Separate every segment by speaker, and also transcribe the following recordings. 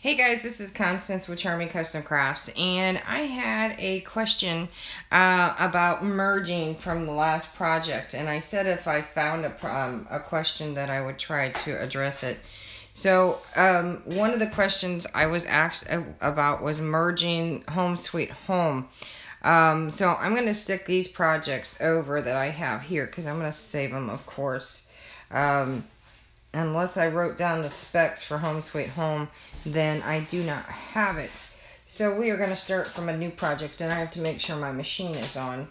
Speaker 1: Hey guys, this is Constance with Charming Custom Crafts, and I had a question about merging from the last project, and I said if I found a question that I would try to address it. So one of the questions I was asked about was merging Home Sweet Home. So I'm going to stick these projects over that I have here because I'm going to save them, of course. Unless I wrote down the specs for Home Sweet Home, then I do not have it. So we are going to start from a new project, and I have to make sure my machine is on.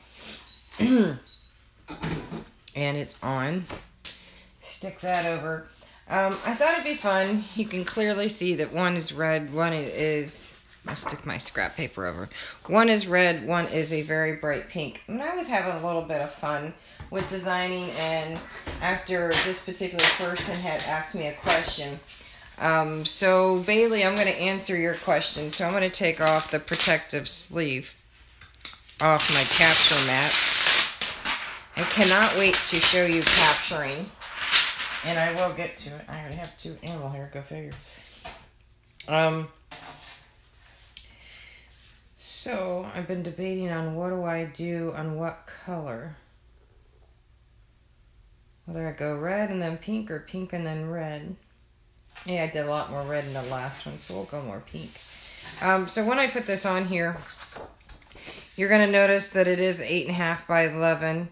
Speaker 1: And it's on. Stick that over. I thought it'd be fun. You can clearly see that one is red, one is... I'll stick my scrap paper over. One is red, one is a very bright pink. And I was having a little bit of fun with designing, and after this particular person had asked me a question. So Bailey, I'm going to answer your question. So I'm going to take off the protective sleeve off my capture mat. I cannot wait to show you capturing, and I will get to it. I already have two animal hair, go figure. So I've been debating on what do I do on what color. Whether I go red and then pink or pink and then red. Yeah, I did a lot more red in the last one, so we'll go more pink. So when I put this on here, you're going to notice that it is 8.5 by 11.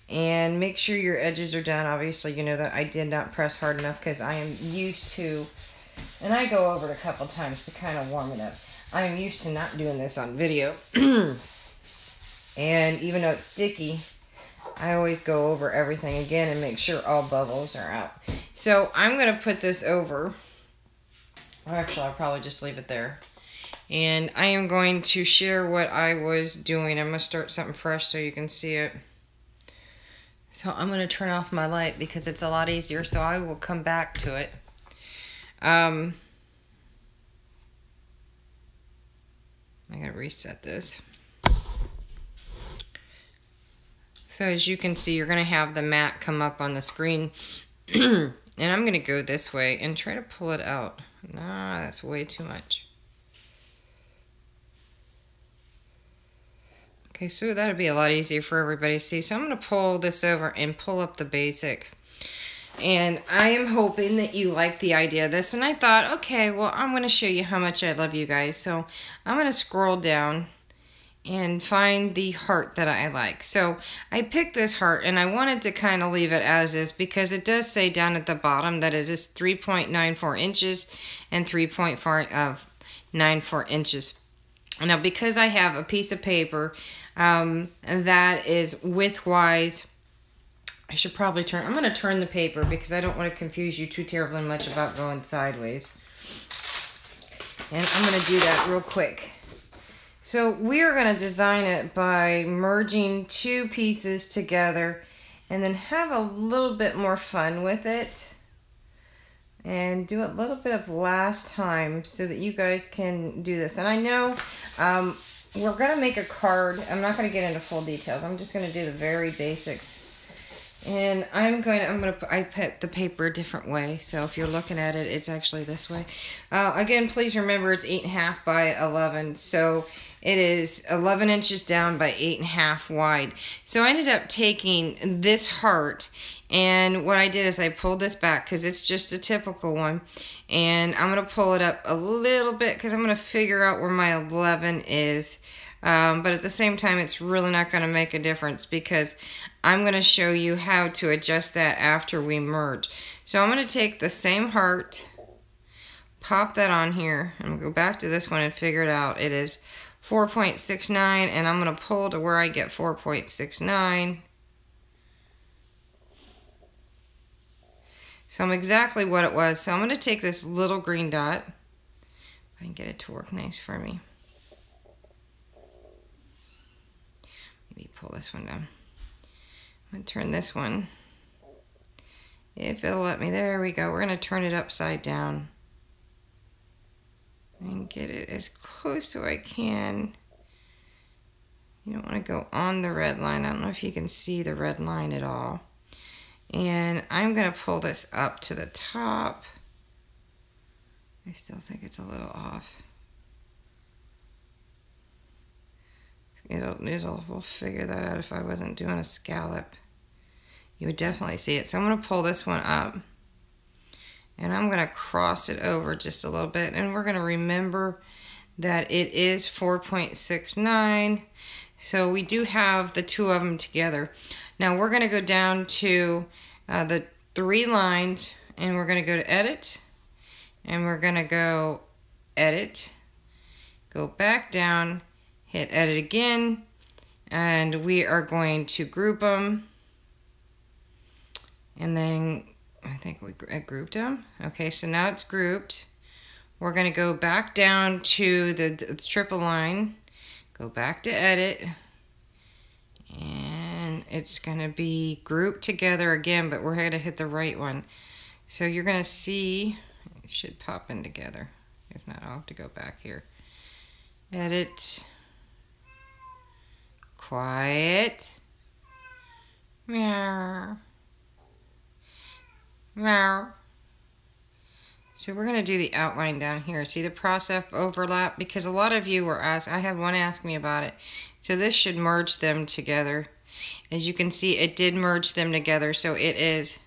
Speaker 1: And make sure your edges are down. Obviously, you know that I did not press hard enough because I am used to, and I go over it a couple times to kind of warm it up. I am used to not doing this on video. And even though it's sticky, I always go over everything again and make sure all bubbles are out. So I'm going to put this over. Actually, I'll probably just leave it there. And I am going to share what I was doing. I'm going to start something fresh so you can see it. So I'm going to turn off my light because it's a lot easier. So I will come back to it. I got to reset this. So as you can see, you're going to have the mat come up on the screen. And I'm going to go this way and try to pull it out. Nah, that's way too much. Okay, so that'll be a lot easier for everybody to see. So I'm going to pull this over and pull up the basic. And I am hoping that you like the idea of this. And I thought, okay, well, I'm going to show you how much I love you guys. So I'm going to scroll down and find the heart that I like. So I picked this heart, and I wanted to kind of leave it as is because it does say down at the bottom that it is 3.94 inches and 3.94 inches. Now, because I have a piece of paper that is widthwise, I should probably turn, I'm going to turn the paper because I don't want to confuse you too terribly much about going sideways. And I'm going to do that real quick. So we are going to design it by merging two pieces together and then have a little bit more fun with it. And do a little bit of last time so that you guys can do this. And I know we're going to make a card. I'm not going to get into full details. I'm just going to do the very basics. And I put the paper a different way. So if you're looking at it, it's actually this way. Again, please remember it's 8.5 by 11. So it is 11 inches down by 8.5 wide. So I ended up taking this heart, and what I did is I pulled this back because it's just a typical one. And I'm going to pull it up a little bit because I'm going to figure out where my 11 is. But at the same time, it's really not going to make a difference because I'm going to show you how to adjust that after we merge. So I'm going to take the same heart, pop that on here. I'm going to go back to this one and figure it out. It is 4.69, and I'm going to pull to where I get 4.69. So I'm exactly what it was. So I'm going to take this little green dot. If I can get it to work nice for me. Maybe pull this one down. I'm going to turn this one. If it'll let me. There we go. We're going to turn it upside down. And get it as close as I can. You don't want to go on the red line. I don't know if you can see the red line at all. And I'm going to pull this up to the top. I still think it's a little off. We'll figure that out. If I wasn't doing a scallop, you would definitely see it. So I'm going to pull this one up, and I'm going to cross it over just a little bit, and we're going to remember that it is 4.69, so we do have the two of them together. Now we're going to go down to the 3 lines, and we're going to go to edit, and we're going to go edit, go back down, hit edit again, and we are going to group them, and then I think we grouped them. Okay, so now it's grouped. We're going to go back down to the triple line, go back to edit, and it's going to be grouped together again, but we're going to hit the right one. So you're going to see, it should pop in together. If not, I'll have to go back here. Edit, quiet, meow, meow. So we're going to do the outline down here. See the process overlap? Because a lot of you were asked, I had one ask me about it. So this should merge them together. As you can see, it did merge them together. So it is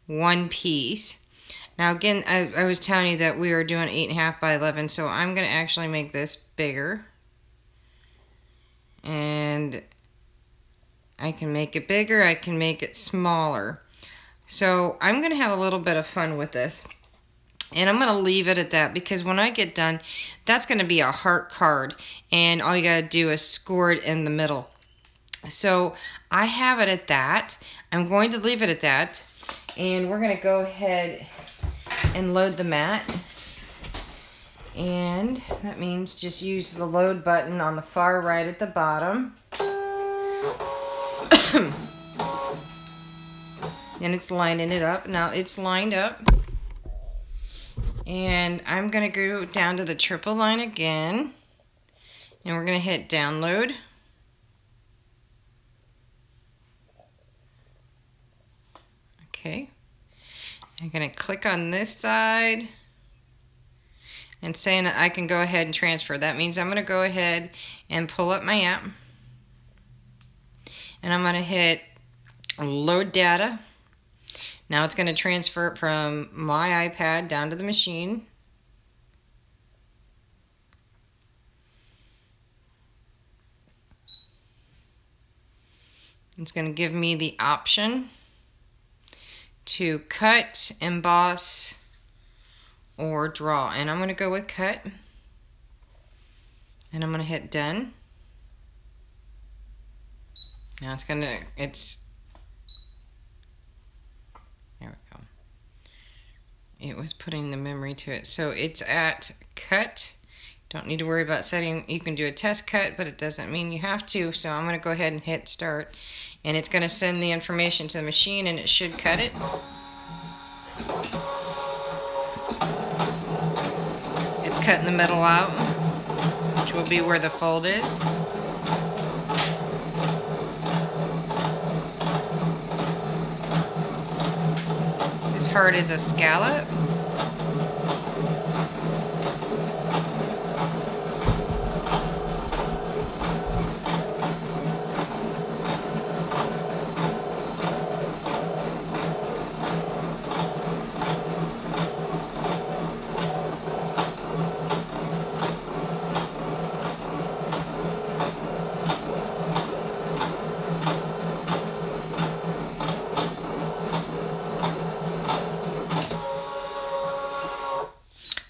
Speaker 1: one piece. Now again, I was telling you that we were doing 8.5 by 11. So I'm going to actually make this bigger. And I can make it bigger. I can make it smaller. So I'm going to have a little bit of fun with this. And I'm going to leave it at that, because when I get done, that's going to be a heart card. And all you got to do is score it in the middle. So I have it at that. I'm going to leave it at that. And we're going to go ahead and load the mat. And that means just use the load button on the far right at the bottom. And it's lining it up. Now it's lined up. And I'm going to go down to the triple line again. And we're going to hit download. Okay. I'm going to click on this side. And saying that I can go ahead and transfer. That means I'm going to go ahead and pull up my app. And I'm going to hit load data. Now it's going to transfer it from my iPad down to the machine. It's going to give me the option to cut, emboss, or draw. And I'm going to go with cut. And I'm going to hit done. Now there we go. It was putting the memory to it. So it's at cut. Don't need to worry about setting. You can do a test cut, but it doesn't mean you have to. So I'm going to go ahead and hit start. And it's going to send the information to the machine, and it should cut it. It's cutting the metal out, which will be where the fold is. As hard as a scallop.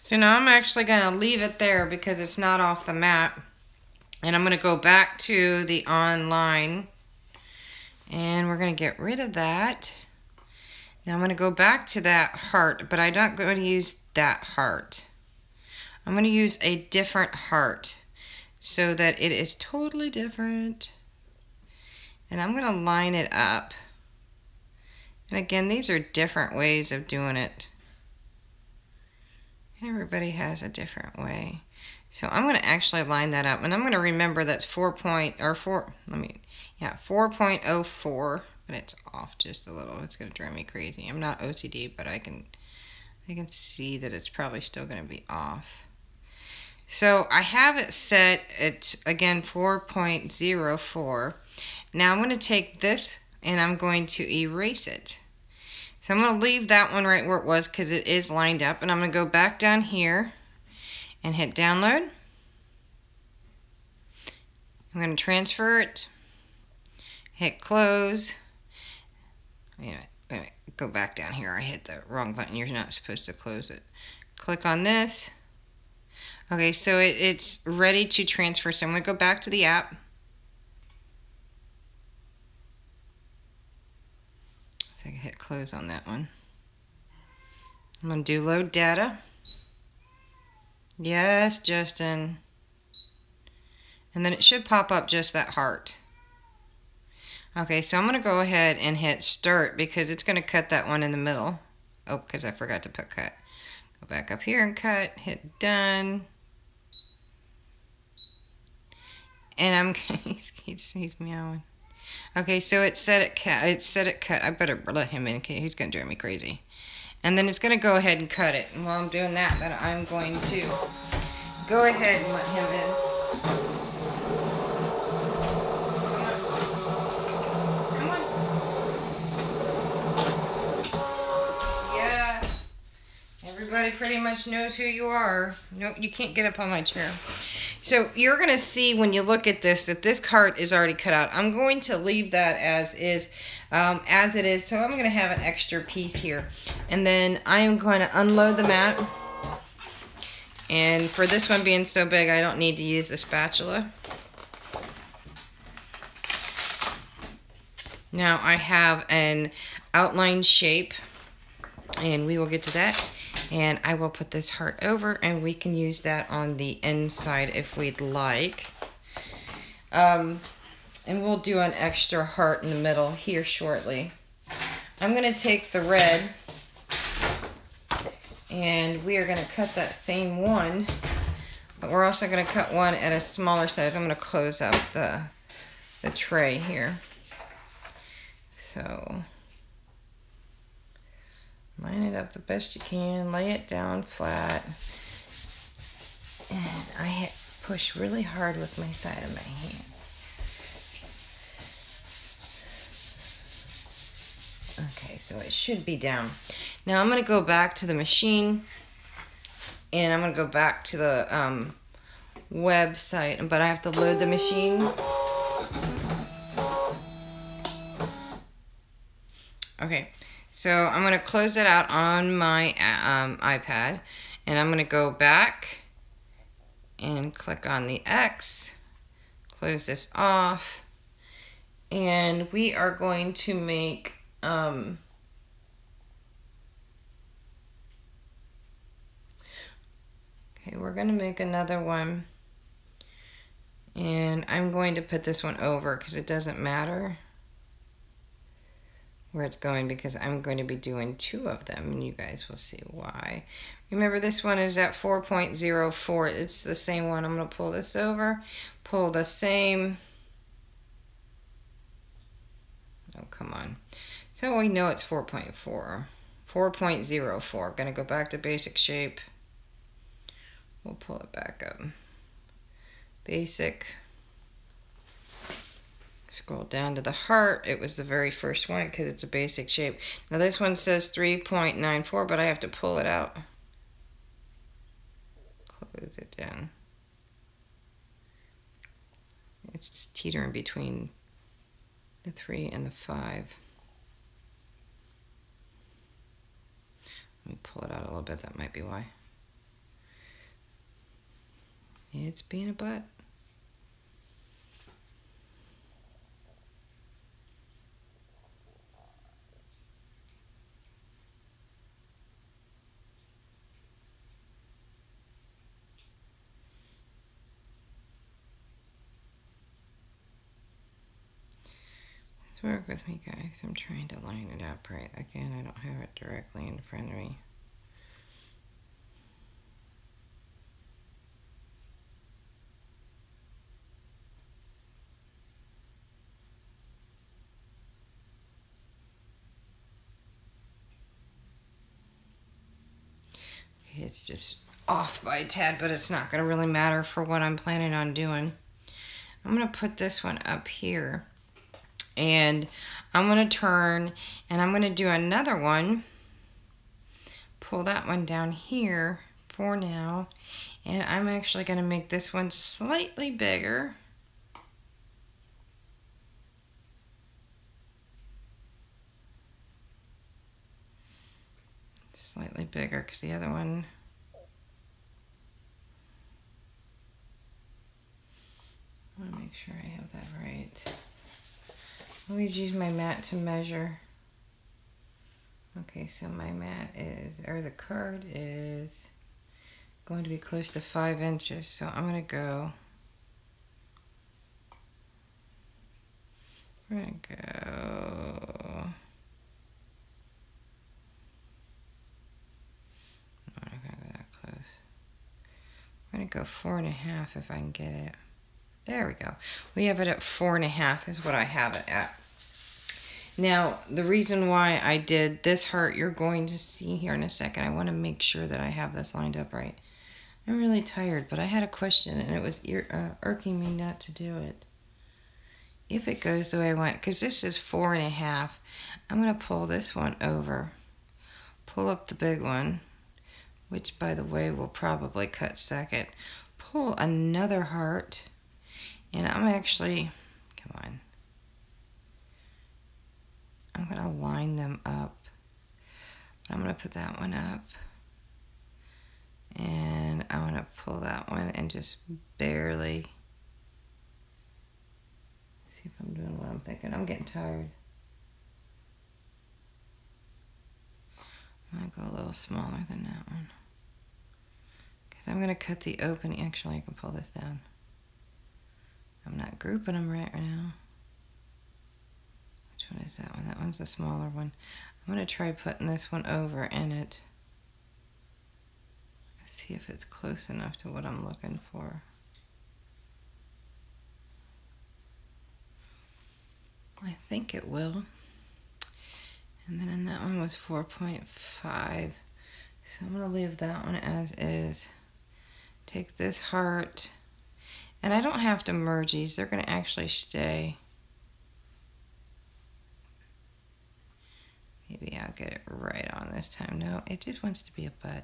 Speaker 1: So now I'm actually going to leave it there because it's not off the map. And I'm going to go back to the online. And we're going to get rid of that. Now I'm going to go back to that heart, but I'm not going to use that heart. I'm going to use a different heart so that it is totally different. And I'm going to line it up. And again, these are different ways of doing it. Everybody has a different way. So I'm going to actually line that up, and I'm going to remember that's 4.04, but it's off just a little. It's going to drive me crazy. I'm not OCD, but I can I can see that it's probably still going to be off. So I have it set at, again, 4.04. Now I'm going to take this and I'm going to erase it. So I'm going to leave that one right where it was because it is lined up. And I'm going to go back down here and hit download. I'm going to transfer it. Hit close. Wait a minute. Wait a minute. Go back down here. I hit the wrong button. You're not supposed to close it. Click on this. Okay, so it's ready to transfer. So I'm going to go back to the app. So I can hit close on that one. I'm going to do load data. Yes, Justin. And then it should pop up just that heart. Okay, so I'm going to go ahead and hit start because it's going to cut that one in the middle. Oh, because I forgot to put cut. Go back up here and cut. Hit done. And he's meowing. Okay, so it's set at cut. I better let him in. Okay, he's gonna drive me crazy. And then it's gonna go ahead and cut it. And while I'm doing that, then I'm going to go ahead and let him in. Come on. Yeah. Everybody pretty much knows who you are. Nope, you can't get up on my chair. So you're going to see when you look at this that this heart is already cut out. I'm going to leave that as is, as it is. So I'm going to have an extra piece here. And then I am going to unload the mat. And for this one being so big, I don't need to use the spatula. Now I have an outline shape, and we will get to that. And I will put this heart over, and we can use that on the inside if we'd like. And we'll do an extra heart in the middle here shortly. I'm going to take the red, and we are going to cut that same one, but we're also going to cut one at a smaller size. I'm going to close up the tray here. So line it up the best you can, lay it down flat, and I push really hard with my side of my hand. Okay, so it should be down. Now I'm going to go back to the machine, and I'm going to go back to the website, but I have to load the machine. Okay. So I'm going to close it out on my iPad, and I'm going to go back and click on the X, close this off, and we are going to make okay, we're going to make another one, and I'm going to put this one over because it doesn't matter where it's going because I'm going to be doing two of them, and you guys will see why. Remember, this one is at 4.04. It's the same one. I'm going to pull this over, pull the same. Oh, come on. So we know it's 4.4. 4.04. Going to go back to basic shape. We'll pull it back up. Basic. Scroll down to the heart. It was the very first one because it's a basic shape. Now this one says 3.94, but I have to pull it out. Close it down. It's teetering between the 3 and the 5. Let me pull it out a little bit. That might be why. It's being a butt. Work with me, guys. I'm trying to line it up right. Again, I don't have it directly in front of me. it's just off by a tad, but it's not going to really matter for what I'm planning on doing. I'm going to put this one up here, and I'm going to turn, and I'm going to do another one. Pull that one down here for now, and I'm actually going to make this one slightly bigger. Slightly bigger because the other one, I want to make sure I have that right. Always use my mat to measure. Okay, so my mat is, or the card is going to be close to 5 inches. So I'm going to go, we're going to go, I'm not going to go that close. I'm going to go 4.5 if I can get it. There we go. We have it at 4.5 is what I have it at. Now, the reason why I did this heart, you're going to see here in a second. I want to make sure that I have this lined up right. I'm really tired, but I had a question, and it was irking me not to do it. If it goes the way I want, because this is 4.5, I'm going to pull this one over. Pull up the big one, which, by the way, will probably cut second. Pull another heart, and I'm actually, come on. I'm going to line them up. But I'm going to put that one up. And I want to pull that one and just barely. See if I'm doing what I'm thinking. I'm getting tired. I'm going to go a little smaller than that one. Because I'm going to cut the opening. Actually, I can pull this down. I'm not grouping them right now. Which one is that one? That one's the smaller one. I'm going to try putting this one over in it. Let's see if it's close enough to what I'm looking for. I think it will. And then in that one was 4.5. So I'm going to leave that one as is. Take this heart. And I don't have to merge these. They're going to actually stay. Maybe I'll get it right on this time. No, it just wants to be a butt.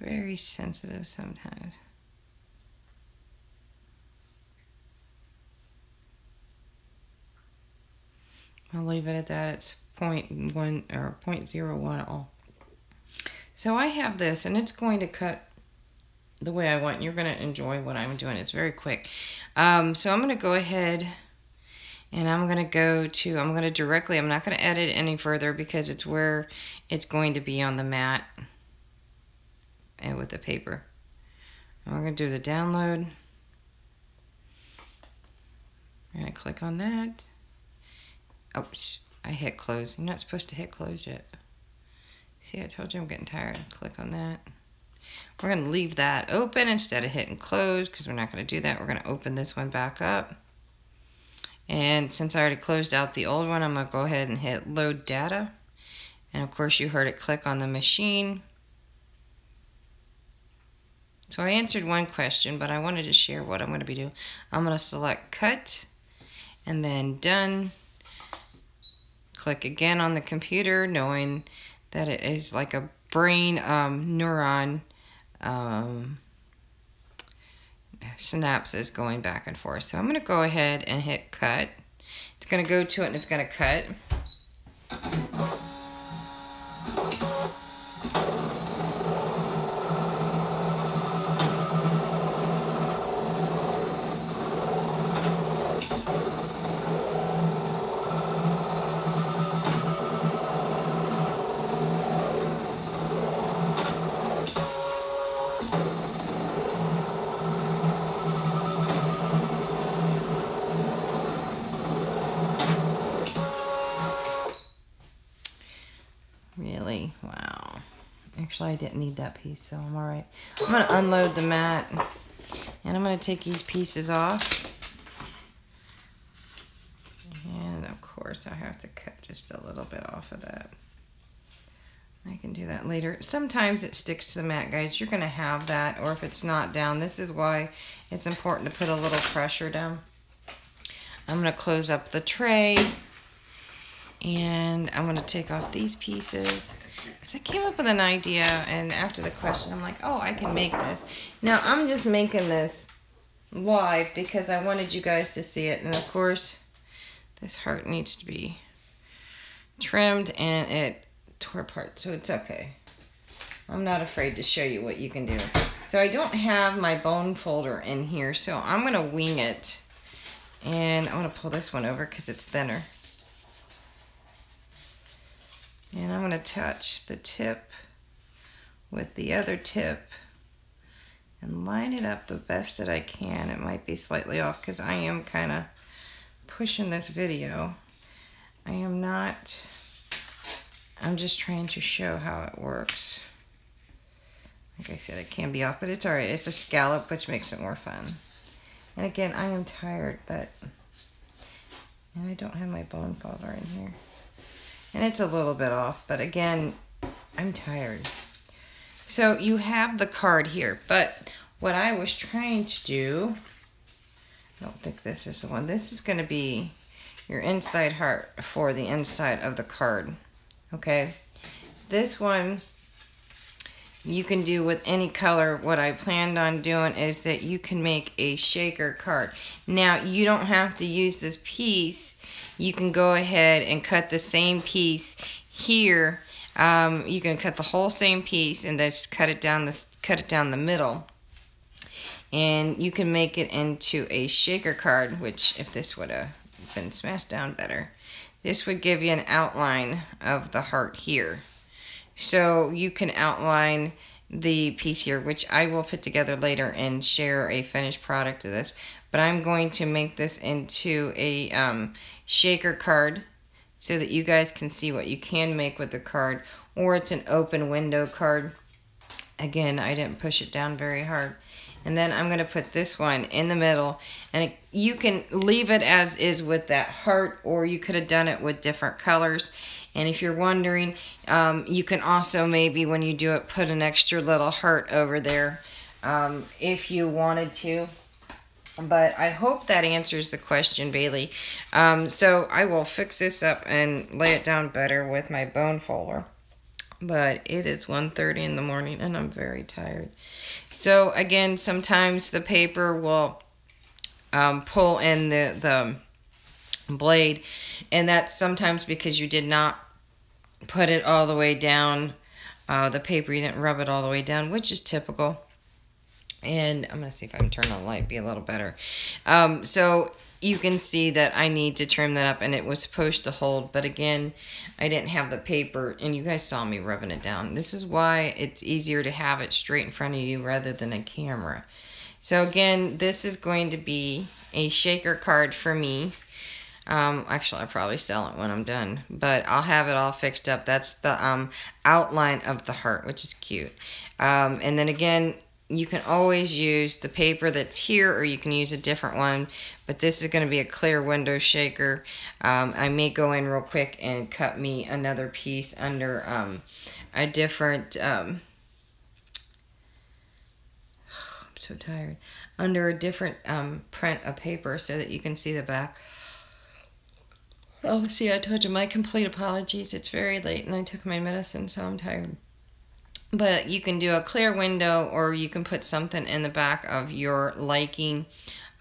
Speaker 1: Very sensitive sometimes. I'll leave it at that. It's 0.1 or 0.01 all. So I have this, and it's going to cut the way I want. You're going to enjoy what I'm doing. It's very quick. So I'm going to go ahead. And I'm going to go to, I'm going to directly, I'm not going to edit any further because it's where it's going to be on the mat and with the paper. And we're going to do the download. We're going to click on that. Oops, I hit close. I'm not supposed to hit close yet. See, I told you I'm getting tired. Click on that. We're going to leave that open instead of hitting close because we're not going to do that. We're going to open this one back up. And since I already closed out the old one, I'm going to go ahead and hit load data. And of course you heard it click on the machine. So I answered one question, but I wanted to share what I'm going to be doing. I'm going to select cut and then done. Click again on the computer, knowing that it is like a brain neuron synapses going back and forth. So I'm going to go ahead and hit cut. It's going to go to it and it's going to cut. Really? Wow. Actually, I didn't need that piece, so I'm alright. I'm going to unload the mat, and I'm going to take these pieces off. And, of course, I have to cut just a little bit off of that. can do that later. Sometimes it sticks to the mat, guys. You're going to have that, or if it's not down, this is why it's important to put a little pressure down. I'm going to close up the tray, and I'm going to take off these pieces. Because I came up with an idea, and after the question, I'm like, oh, I can make this. Now, I'm just making this live because I wanted you guys to see it. And, of course, this heart needs to be trimmed, and it tore apart, so it's okay. I'm not afraid to show you what you can do. So I don't have my bone folder in here, so I'm going to wing it. And I'm going to pull this one over because it's thinner. And I'm going to touch the tip with the other tip and line it up the best that I can. It might be slightly off because I am kind of pushing this video. I'm just trying to show how it works. Like I said, it can be off, but it's alright. It's a scallop, which makes it more fun. And again, I am tired, and I don't have my bone folder in here. And it's a little bit off, but again, I'm tired. So you have the card here, but what I was trying to do, I don't think this is the one. This is going to be your inside heart for the inside of the card. Okay, this one you can do with any color. What I planned on doing is that you can make a shaker card. Now, you don't have to use this piece. You can go ahead and cut the same piece here. You can cut the whole same piece and just cut it down the middle. And you can make it into a shaker card, which if this would have been smashed down better, this would give you an outline of the heart here. So you can outline the piece here, which I will put together later and share a finished product of this. But I'm going to make this into a shaker card so that you guys can see what you can make with the card. Or it's an open window card. Again, I didn't push it down very hard. And then I'm going to put this one in the middle. And you can leave it as is with that heart, or you could have done it with different colors. And if you're wondering, you can also maybe when you do it, put an extra little heart over there if you wanted to. But I hope that answers the question, Bailey. So I will fix this up and lay it down better with my bone folder. But it is 1:30 in the morning and I'm very tired. So again, sometimes the paper will pull in the blade, and that's sometimes because you did not put it all the way down. The paper, you didn't rub it all the way down, which is typical. And I'm going to see if I can turn on the light, be a little better. So you can see that I need to trim that up, and it was supposed to hold, but again, I didn't have the paper, and you guys saw me rubbing it down. This is why it's easier to have it straight in front of you rather than a camera. So again, this is going to be a shaker card for me. Actually, I'll probably sell it when I'm done, but I'll have it all fixed up. That's the outline of the heart, which is cute. And then again, you can always use the paper that's here, or you can use a different one, but this is going to be a clear window shaker. I may go in real quick and cut me another piece under a different, I'm so tired, under a different print of paper so that you can see the back. Oh, see, I told you, my complete apologies. It's very late and I took my medicine, so I'm tired. But you can do a clear window, or you can put something in the back of your liking.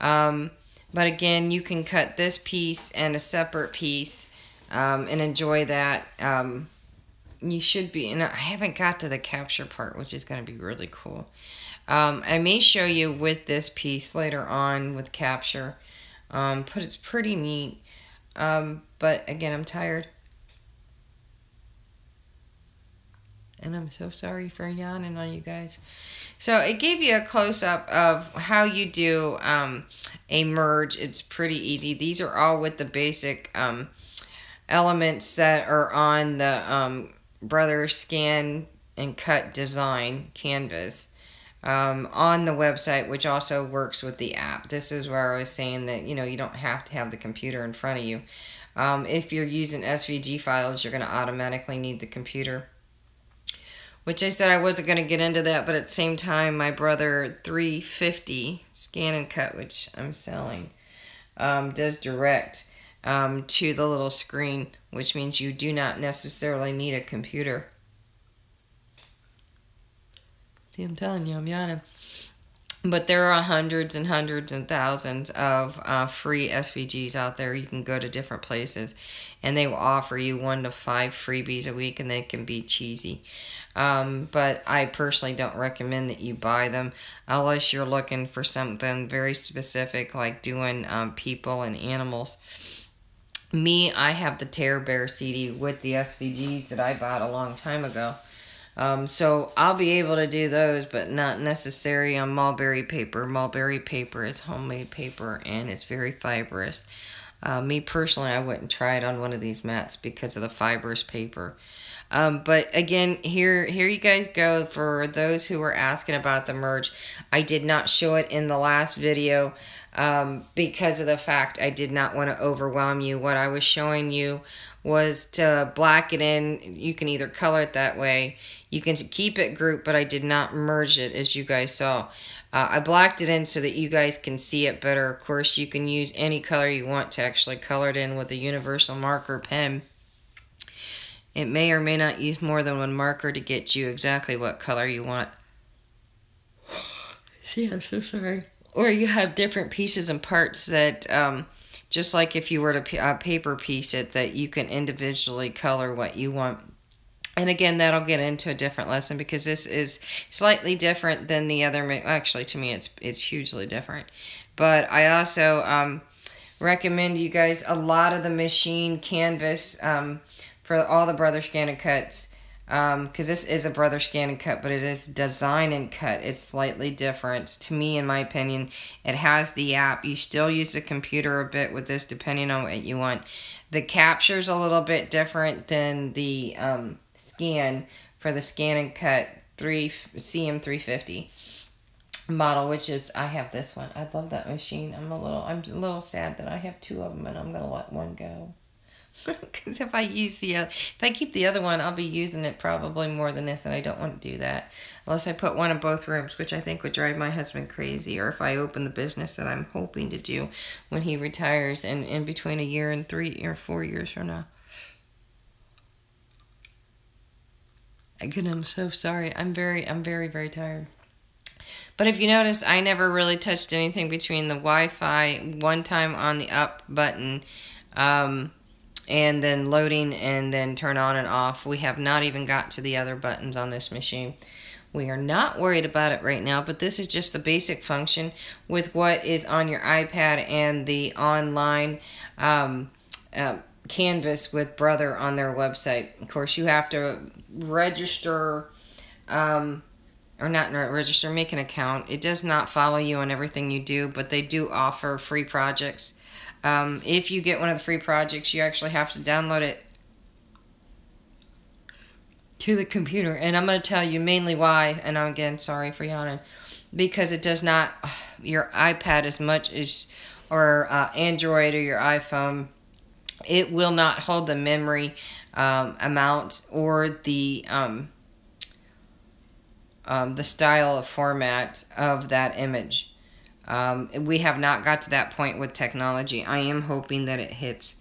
Speaker 1: But again, you can cut this piece and a separate piece and enjoy that. You should be, and I haven't got to the capture part, which is going to be really cool. I may show you with this piece later on with capture, but it's pretty neat. But again, I'm tired. And I'm so sorry for yawning on you guys. So it gave you a close-up of how you do a merge. It's pretty easy. These are all with the basic elements that are on the Brother Scan and Cut Design canvas on the website, which also works with the app. This is where I was saying that, you know, you don't have to have the computer in front of you. If you're using SVG files, you're going to automatically need the computer. which I said I wasn't going to get into that, but at the same time, my brother 350 Scan and Cut, which I'm selling, does direct to the little screen, which means you do not necessarily need a computer. See, I'm telling you, I'm yawning. But there are hundreds and hundreds and thousands of free SVGs out there. You can go to different places, and they will offer you 1 to 5 freebies a week, and they can be cheesy. But I personally don't recommend that you buy them unless you're looking for something very specific, like doing people and animals. Me, I have the Terror Bear CD with the SVGs that I bought a long time ago. So I'll be able to do those, but not necessary on Mulberry Paper. Mulberry Paper is homemade paper, and it's very fibrous. Me personally, I wouldn't try it on one of these mats because of the fibrous paper. But again, here you guys go. For those who were asking about the merge, I did not show it in the last video because of the fact I did not want to overwhelm you. What I was showing you was to black it in. You can either color it that way. You can keep it grouped, but I did not merge it, as you guys saw. I blacked it in so that you guys can see it better. Of course, you can use any color you want to actually color it in with a universal marker pen. It may or may not use more than one marker to get you exactly what color you want. See, I'm so sorry. Or you have different pieces and parts that, just like if you were to paper piece it, that you can individually color what you want. And again, that'll get into a different lesson because this is slightly different than the other. Actually, to me, it's hugely different. But I also recommend you guys a lot of the machine canvas for all the Brother Scan and Cuts. Because this is a Brother Scan and Cut, but it is Design and Cut. It's slightly different. To me, in my opinion, it has the app. You still use the computer a bit with this, depending on what you want. The capture's a little bit different than the scan for the Scan and Cut CM350 model, which is, I have this one. I love that machine. I'm a little sad that I have 2 of them, and I'm gonna let one go. Because if I keep the other one, I'll be using it probably more than this, and I don't want to do that. Unless I put one in both rooms, which I think would drive my husband crazy, or if I open the business that I'm hoping to do when he retires in between a year and 3 or 4 years from now. Again, I'm so sorry. I'm very, very tired. But if you notice, I never really touched anything between the Wi-Fi, one time on the up button, and then loading and then turn on and off. We have not even got to the other buttons on this machine. We are not worried about it right now, but this is just the basic function with what is on your iPad and the online canvas with Brother on their website. Of course, you have to register, or not register, make an account. It does not follow you on everything you do, but they do offer free projects. If you get one of the free projects, you actually have to download it to the computer. And I'm going to tell you mainly why, and I'm again sorry for yawning, because it does not, your iPad as much as, or Android or your iPhone, it will not hold the memory amount or the style of format of that image. We have not got to that point with technology. I am hoping that it hits.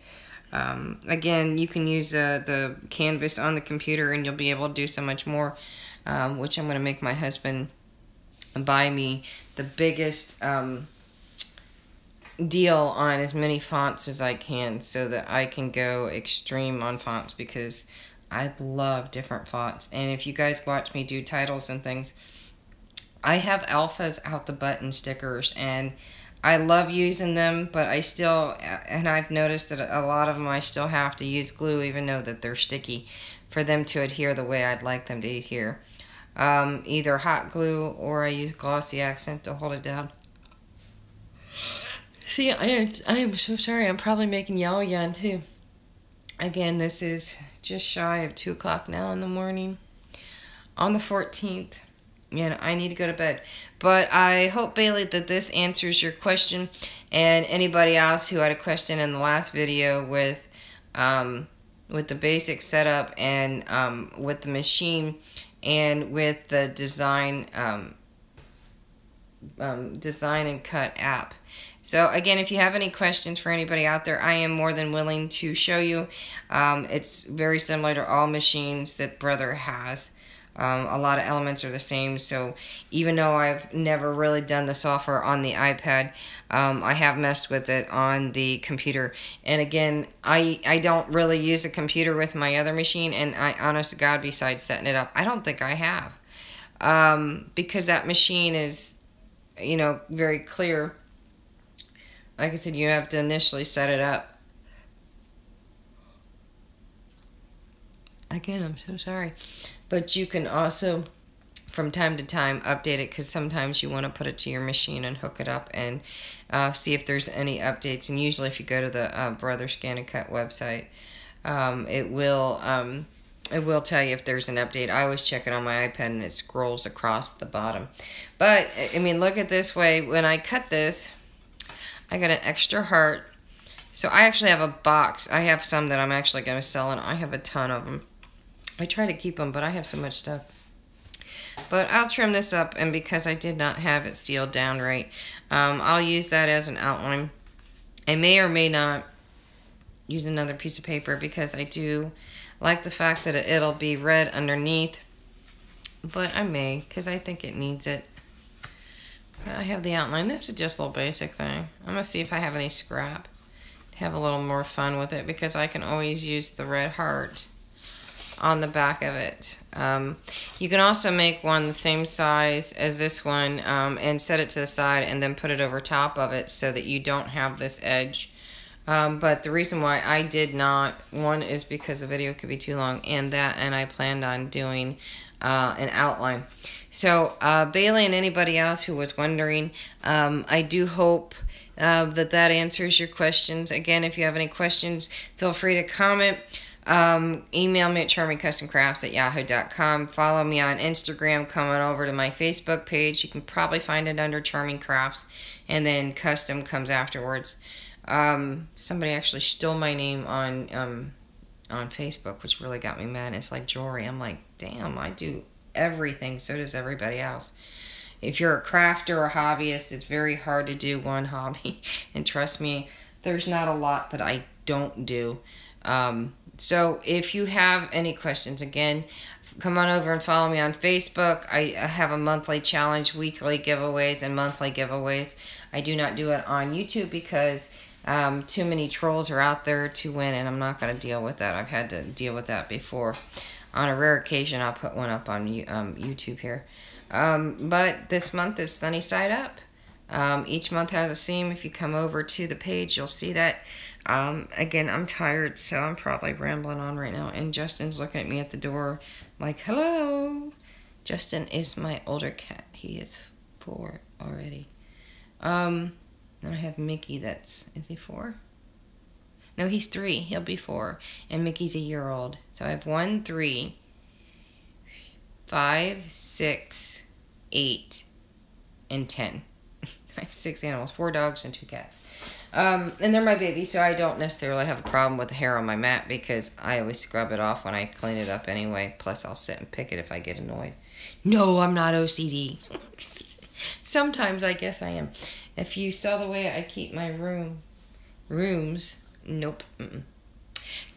Speaker 1: Again, you can use the canvas on the computer and you'll be able to do so much more, which I'm going to make my husband buy me the biggest deal on as many fonts as I can so that I can go extreme on fonts, because I love different fonts. And if you guys watch me do titles and things, I have alphas out the button stickers, and I love using them, but I still, and I've noticed that a lot of them I still have to use glue, even though that they're sticky, for them to adhere the way I'd like them to adhere. Either hot glue or I use glossy accent to hold it down. See, I am so sorry. I'm probably making y'all yawn too. Again, this is just shy of 2 o'clock now in the morning on the 14th. And I need to go to bed. But I hope, Bailey, that this answers your question. And anybody else who had a question in the last video with the basic setup and with the machine, and with the DESIGNNCUT app. So again, if you have any questions for anybody out there, I am more than willing to show you. It's very similar to all machines that Brother has. A lot of elements are the same, so even though I've never really done the software on the iPad, I have messed with it on the computer. And again, I don't really use the computer with my other machine, and I, honest to God, besides setting it up, I don't think I have. Because that machine is, you know, very clear. Like I said, you have to initially set it up. Again, I'm so sorry. But you can also, from time to time, update it, because sometimes you want to put it to your machine and hook it up and see if there's any updates. And usually if you go to the Brother Scan and Cut website, it will tell you if there's an update. I always check it on my iPad and it scrolls across the bottom. But, I mean, look at this way. When I cut this, I got an extra heart. So I actually have a box. I have some that I'm actually going to sell, and I have a ton of them. I try to keep them, but I have so much stuff. But I'll trim this up, and because I did not have it sealed down right, I'll use that as an outline. I may or may not use another piece of paper, because I do like the fact that it'll be red underneath. But I may, because I think it needs it. I have the outline. This is just a little basic thing. I'm going to see if I have any scrap to have a little more fun with it, because I can always use the red heart on the back of it. You can also make one the same size as this one and set it to the side and then put it over top of it so that you don't have this edge. But the reason why I did not, one is because the video could be too long, and I planned on doing an outline. So Bailey and anybody else who was wondering, I do hope that answers your questions. Again, if you have any questions, feel free to comment. Email me at charmingcustomcrafts@yahoo.com. Follow me on Instagram. Come on over to my Facebook page. You can probably find it under Charming Crafts, and then Custom comes afterwards. Somebody actually stole my name on Facebook, which really got me mad. It's like jewelry. I'm like, damn, I do everything. So does everybody else. If you're a crafter or a hobbyist, it's very hard to do one hobby. And trust me, there's not a lot that I don't do. So if you have any questions, again, come on over and follow me on Facebook. I have a monthly challenge, weekly giveaways, and monthly giveaways. I do not do it on YouTube because too many trolls are out there to win, and I'm not going to deal with that. I've had to deal with that before. On a rare occasion, I'll put one up on YouTube here. But this month is Sunny Side Up. Each month has a theme. If you come over to the page, you'll see that. Again, I'm tired, so I'm probably rambling on right now. And Justin's looking at me at the door like, hello. Justin is my older cat. He is 4 already. Then I have Mickey is he 4? No, he's 3. He'll be 4. And Mickey's a year old. So I have 1, 3, 5, 6, 8, and 10. I have 6 animals, 4 dogs and 2 cats. And they're my babies, so I don't necessarily have a problem with the hair on my mat because I always scrub it off when I clean it up anyway. Plus, I'll sit and pick it if I get annoyed. No, I'm not OCD. Sometimes I guess I am. If you saw the way I keep my rooms, nope.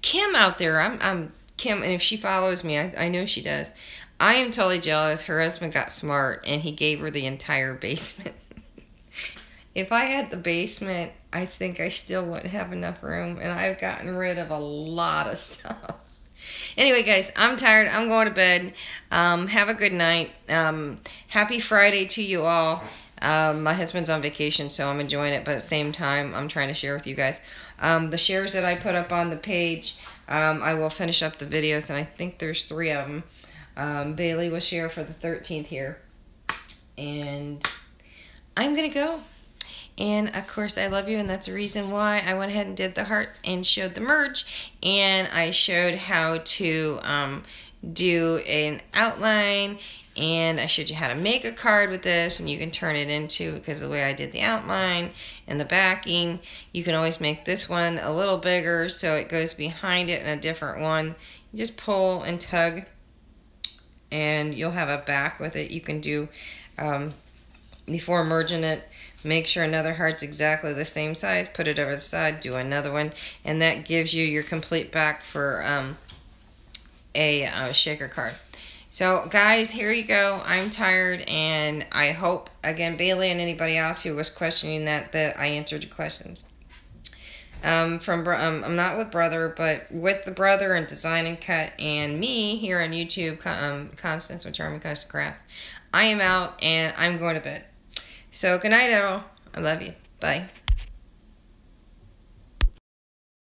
Speaker 1: Kim out there, I'm Kim, and if she follows me, I know she does. I am totally jealous. Her husband got smart, and he gave her the entire basement. If I had the basement, I think I still wouldn't have enough room, and I've gotten rid of a lot of stuff. Anyway, guys, I'm tired. I'm going to bed. Have a good night. Happy Friday to you all. My husband's on vacation, so I'm enjoying it, but at the same time, I'm trying to share with you guys. The shares that I put up on the page, I will finish up the videos, and I think there's 3 of them. Bailey will share for the 13th here. And I'm going to go. And, of course, I love you, and that's the reason why I went ahead and did the hearts and showed the merge. And I showed how to do an outline, and I showed you how to make a card with this, and you can turn it into, because of the way I did the outline and the backing, you can always make this one a little bigger so it goes behind it in a different one. You just pull and tug, and you'll have a back with it. You can do, before merging it, make sure another heart's exactly the same size, put it over the side, do another one, and that gives you your complete back for a shaker card. So guys, here you go. I'm tired, and I hope, again, Bailey and anybody else who was questioning that I answered your questions. I'm not with Brother, but with the Brother and Design and Cut and me here on YouTube, Constance with Charming Custom Crafts. I am out, and I'm going to bed. So good night, all. I love you. Bye.